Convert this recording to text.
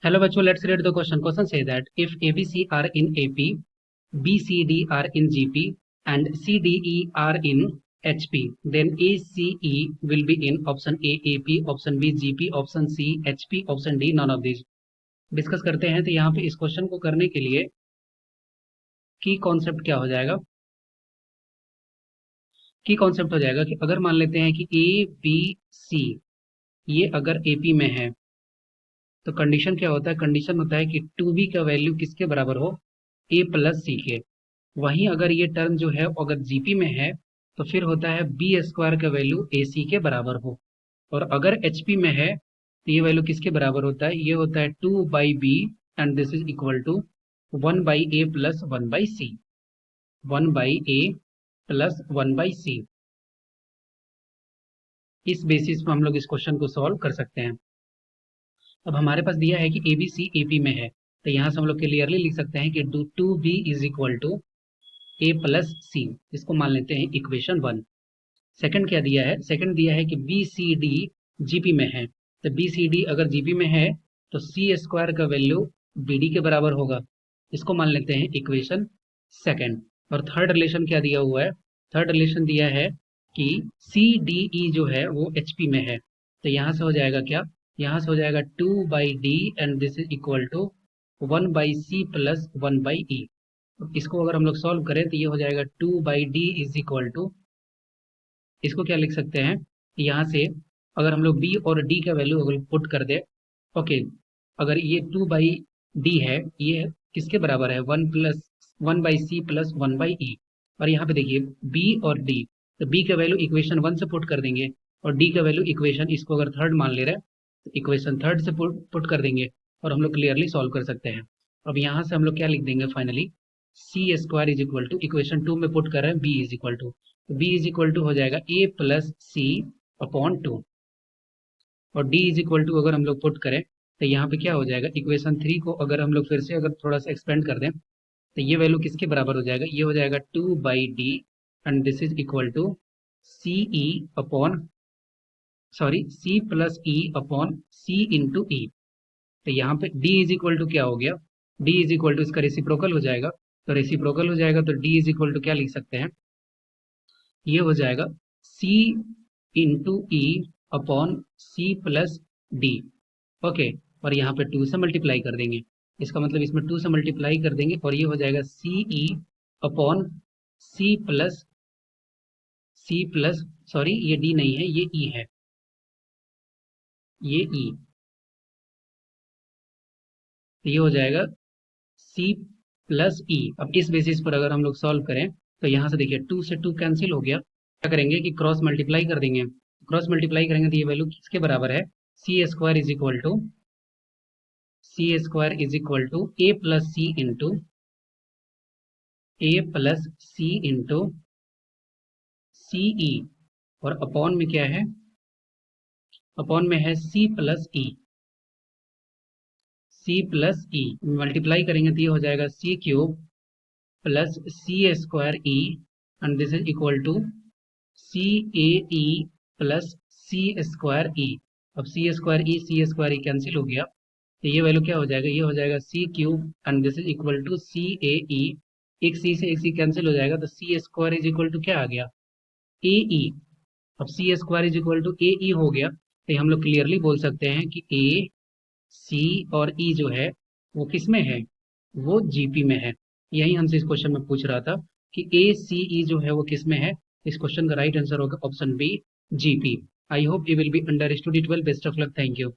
Hello bachcho, let's read the question. Question say that if ABC are in AP, BCD are in GP, and CDE are in HP, then ACE will be in option A AP, option B GP, option C HP, option D none of these. Discuss करते हैं। तो यहाँ पे इस question को करने के लिए की कॉन्सेप्ट क्या हो जाएगा? की कॉन्सेप्ट हो जाएगा कि अगर मान लेते हैं कि ए बी सी ये अगर एपी में है तो कंडीशन क्या होता है? कंडीशन होता है कि टू बी का वैल्यू किसके बराबर हो? ए प्लस सी के। वहीं अगर ये टर्म जो है अगर जीपी में है तो फिर होता है बी स्क्वायर का वैल्यू ए सी के बराबर हो। और अगर एचपी में है तो ये वैल्यू किसके बराबर होता है? ये होता है two by b and this is equal to one by a plus one by c. One by a plus one by c. इस बेसिस पर हम लोग इस क्वेश्चन को सॉल्व कर सकते हैं। अब हमारे पास दिया है कि A B C A P में है, तो यहाँ से हम लोग क्लियरली लिख सकते हैं कि two b is equal to a plus c. इसको मान लेते हैं इक्वेशन 1। सेकंड क्या दिया है? सेकंड दिया है कि बी सी डी जीपी में है, तो बी सी डी अगर जीपी में है तो सी स्क्वायर का वैल्यू बी डी के बराबर होगा। इसको मान लेते हैं इक्वेशन सेकंड। और थर्ड रिलेशन क्या दिया हुआ है? थर्ड रिलेशन दिया है कि सी डी ई जो है वो एच पी में है, तो यहाँ से हो जाएगा क्या? यहाँ से हो जाएगा two by d and this is equal to one by c plus one by e. इसको अगर हम लोग सॉल्व करें तो ये हो जाएगा two by D is equal to, इसको क्या लिख सकते हैं? यहाँ से अगर हम लोग बी और डी का वैल्यू अगर पुट कर दे, ओके, अगर ये टू बाई डी है ये किसके बराबर है? One plus one by c plus one by e. और यहाँ पे देखिए बी और डी, तो बी का वैल्यू इक्वेशन 1 से पुट कर देंगे और डी का वैल्यू इक्वेशन, इसको अगर थर्ड मान ले रहे हैं तो इक्वेशन थर्ड से पुट कर देंगे और हम लोग क्लियरली सॉल्व कर सकते हैं। अब यहाँ से हम लोग क्या लिख देंगे finally? C square is equal to equation 2 में पुट कर रहे हैं बी इज इक्वल टू, तो बी इज इक्वल टू हो जाएगा ए प्लस सी अपॉन 2। और डी इज इक्वल टू अगर हम लोग पुट करें तो यहाँ पे क्या हो जाएगा? इक्वेशन 3 को अगर हम लोग फिर से अगर थोड़ा सा एक्सपेंड कर दें तो ये वैल्यू किसके बराबर हो जाएगा? ये हो जाएगा two by d and this is equal to c e upon, sorry, c plus e upon c into e. तो यहाँ पे d इज इक्वल टू क्या हो गया? d इज इक्वल टू इसका रेसिप्रोकल हो जाएगा, तो रेसिप्रोकल हो जाएगा तो d इज इक्वल टू क्या लिख सकते हैं? ये हो जाएगा c इंटू ई अपॉन सी प्लस डी। ओके, और यहाँ पे 2 से मल्टीप्लाई कर देंगे, इसका मतलब इसमें 2 से मल्टीप्लाई कर देंगे और ये हो जाएगा सी ई अपॉन सी प्लस, सॉरी ये डी नहीं है ये ई है, ये ई। तो ये हो जाएगा सी प्लस ई। अब इस बेसिस पर अगर हम लोग सॉल्व करें तो यहाँ से देखिए 2 से 2 कैंसिल हो गया, क्या करेंगे कि क्रॉस मल्टीप्लाई कर देंगे। क्रॉस मल्टीप्लाई करेंगे तो ये वैल्यू किसके बराबर है? C square is equal to a plus c into c e. और अपॉन में क्या है? अपॉन में है सी प्लस ई मल्टीप्लाई करेंगे तो ये हो जाएगा सी cube plus c square e and this is equal to C A e plus c square e. अब सी स्क्वायर ई कैंसिल हो गया तो ये वैल्यू क्या हो जाएगा? ये हो जाएगा सी cube and this is equal to C A E. एक सी से एक सी कैंसिल हो जाएगा तो C square is equal to क्या आ गया? A E. अब सी square is equal to A E हो गया तो हम लोग क्लियरली बोल सकते हैं कि ए सी और ई जो है वो किस में है? वो जीपी में है। यही हमसे इस क्वेश्चन में पूछ रहा था कि ए सी ई जो है वो किस में है। इस क्वेश्चन का राइट आंसर होगा option B, GP. I hope you will be understood it well. Best of luck, thank you.